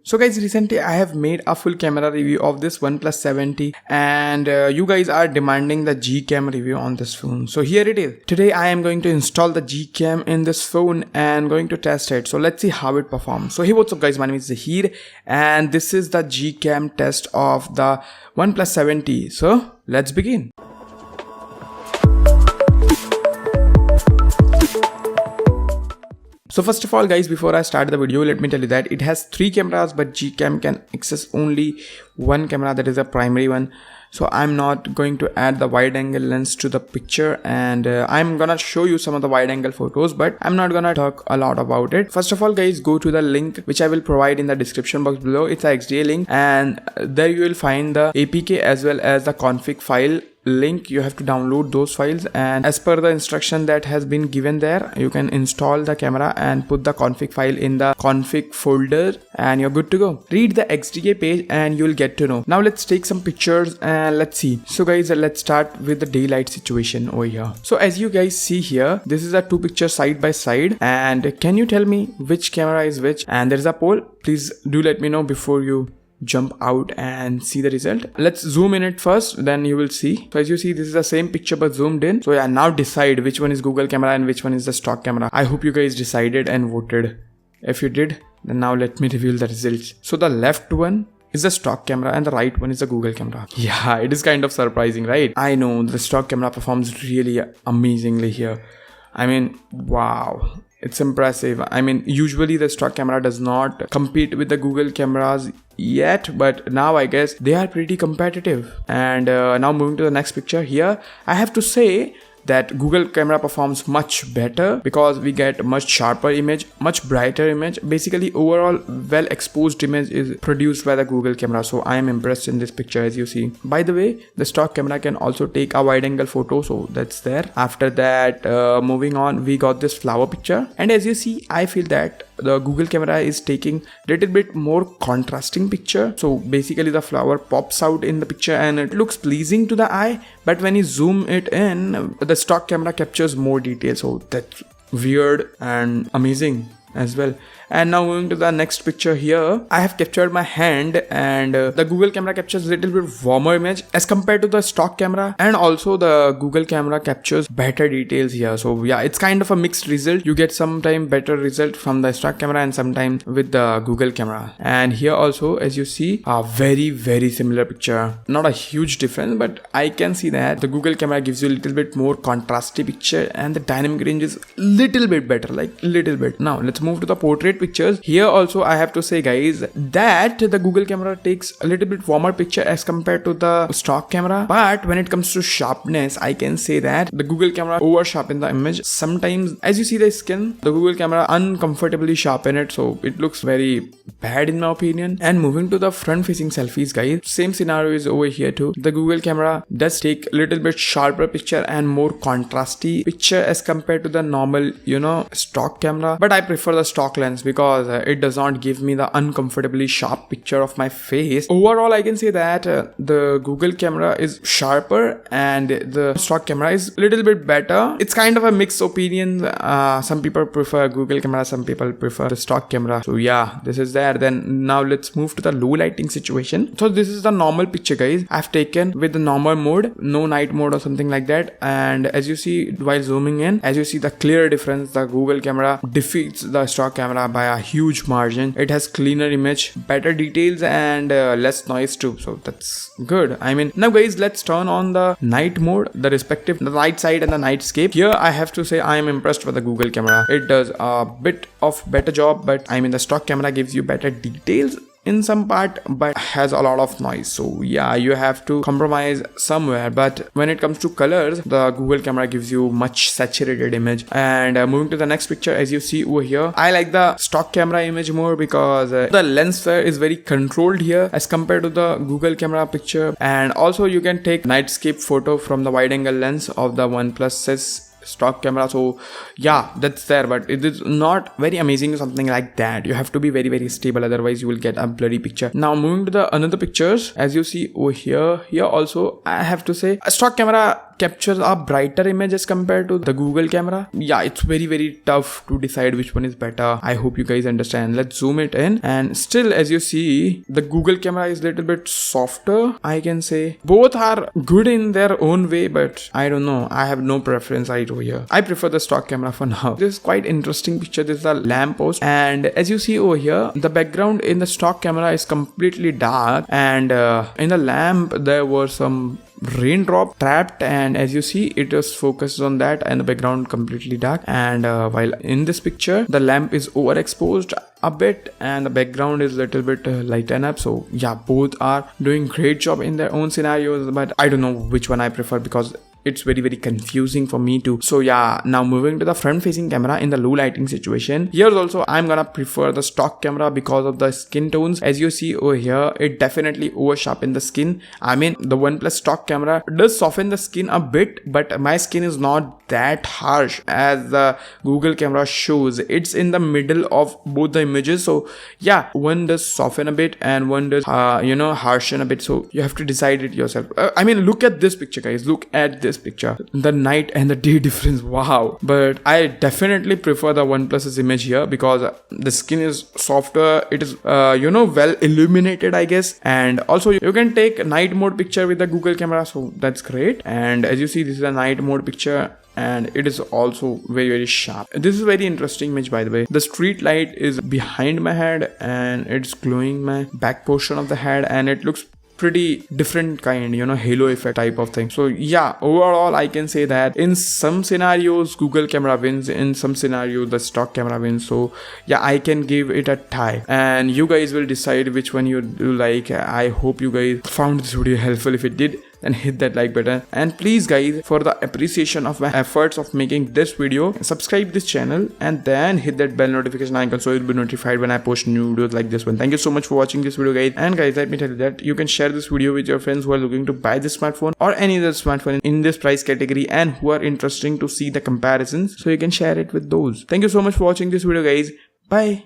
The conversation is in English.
So guys, recently I have made a full camera review of this OnePlus 7T and you guys are demanding the GCam review on this phone. So here it is. Today I am going to install the GCam in this phone and going to test it. So let's see how it performs. So hey, what's up guys, my name is Zahir and this is the GCam test of the OnePlus 7T. So let's begin. So first of all guys, before I start the video, let me tell you that it has 3 cameras, but GCam can access only one camera, that is a primary one. So I'm not going to add the wide angle lens to the picture, and I'm gonna show you some of the wide angle photos, but I'm not gonna talk a lot about it. First of all guys, go to the link which I will provide in the description box below. It's a XDA link and there you will find the APK as well as the config file link. You have to download those files, and as per the instruction that has been given there, you can install the camera and put the config file in the config folder and you're good to go. Read the XDA page and you'll get to know. Now let's take some pictures and let's see. So guys, let's start with the daylight situation over here. So as you guys see here, this is a 2 pictures side by side, and can you tell me which camera is which? And there's a poll. Please do let me know before you jump out and see the result. Let's zoom in it first, then you will see. So as you see, this is the same picture but zoomed in. So yeah, now decide which one is Google camera and which one is the stock camera. I hope you guys decided and voted. If you did, then now let me reveal the results. So the left one is the stock camera and the right one is the Google camera. Yeah, it is kind of surprising, right? I know the stock camera performs really amazingly here. I mean, wow. It's impressive. I mean, usually the stock camera does not compete with the Google cameras yet, but now I guess they are pretty competitive. And now moving to the next picture here, I have to say that Google camera performs much better because we get much sharper image, much brighter image. Basically overall well exposed image is produced by the Google camera. So I am impressed in this picture as you see. By the way, the stock camera can also take a wide angle photo, so that's there. After that, moving on, we got this flower picture, and as you see, I feel that the Google camera is taking little bit more contrasting picture. So basically the flower pops out in the picture and it looks pleasing to the eye, but when you zoom it in, the stock camera captures more detail. So that's weird and amazing as well. And now moving to the next picture here, I have captured my hand, and the Google camera captures a little bit warmer image as compared to the stock camera, and also the Google camera captures better details here. So yeah, it's kind of a mixed result. You get sometimes better result from the stock camera and sometimes with the Google camera. And here also, as you see, a very similar picture. Not a huge difference, but I can see that the Google camera gives you a little bit more contrasty picture and the dynamic range is little bit better, like little bit. Now let's move to the portrait pictures. Here also I have to say guys that the Google camera takes a little bit warmer picture as compared to the stock camera, but when it comes to sharpness, I can say that the Google camera over sharpen the image. Sometimes as you see the skin, the Google camera uncomfortably sharpen it, so it looks very bad in my opinion. And moving to the front facing selfies guys, same scenario is over here too. The Google camera does take a little bit sharper picture and more contrasty picture as compared to the normal, stock camera, but I prefer the stock lens because it does not give me the uncomfortably sharp picture of my face. Overall I can say that the Google camera is sharper and the stock camera is a little bit better. It's kind of a mixed opinion. Some people prefer Google camera, some people prefer the stock camera. So yeah, this is there. Then now let's move to the low lighting situation. So this is the normal picture guys I've taken with the normal mode, no night mode or something like that. And as you see, while zooming in, as you see the clear difference, the Google camera defeats the stock camera by a huge margin. It has cleaner image, better details, and less noise too, so that's good. I mean, now guys, let's turn on the night mode, the night side and the nightscape. Here I have to say I am impressed with the Google camera. It does a bit of better job, but I mean the stock camera gives you better details in some part but has a lot of noise. So yeah, you have to compromise somewhere. But when it comes to colors, the Google camera gives you much saturated image. And moving to the next picture, as you see over here, I like the stock camera image more because the lens flare is very controlled here as compared to the Google camera picture. And also you can take nightscape photo from the wide angle lens of the OnePlus stock camera. So yeah, that's there, but it is not very amazing or something like that. You have to be very stable, otherwise you will get a blurry picture. Now moving to the another pictures, as you see over here also I have to say a stock camera captures a brighter image as compared to the Google camera. Yeah, it's very tough to decide which one is better. I hope you guys understand. Let's zoom it in, and still as you see, the Google camera is a little bit softer, I can say. Both are good in their own way, but I don't know, I have no preference right over here. I prefer the stock camera for now. This is quite interesting picture. This is a lamp post, and as you see over here, the background in the stock camera is completely dark, and in the lamp there were some raindrop trapped, and as you see, it is focused on that, and the background completely dark. And while in this picture, the lamp is overexposed a bit and the background is a little bit lighten up. So yeah, both are doing great job in their own scenarios, but I don't know which one I prefer because it's very confusing for me too. So yeah, now moving to the front facing camera in the low lighting situation. Here also I'm gonna prefer the stock camera because of the skin tones. As you see over here, it definitely over sharpen the skin. I mean, the OnePlus stock camera does soften the skin a bit, but my skin is not that harsh as the Google camera shows. It's in the middle of both the images. So yeah, one does soften a bit and one does harshen a bit. So you have to decide it yourself. I mean, look at this picture, guys. Look at this picture, the night and the day difference. Wow. But I definitely prefer the OnePlus's image here because the skin is softer. It is well illuminated, I guess, and also you can take night mode picture with the Google camera, so that's great. And as you see, this is a night mode picture and it is also very sharp. This is a very interesting image, by the way. The street light is behind my head and it's glowing my back portion of the head, and it looks pretty different kind, halo effect type of thing. So yeah, overall I can say that in some scenarios Google camera wins, in some scenarios the stock camera wins. So yeah, I can give it a tie, and you guys will decide which one you do like. I hope you guys found this video helpful. If it did, then hit that like button, and please guys, for the appreciation of my efforts of making this video, subscribe this channel and then hit that bell notification icon so you'll be notified when I post new videos like this one. Thank you so much for watching this video, guys. And guys, let me tell you that you can share this video with your friends who are looking to buy this smartphone or any other smartphone in this price category and who are interested to see the comparisons, so you can share it with those. Thank you so much for watching this video, guys. Bye.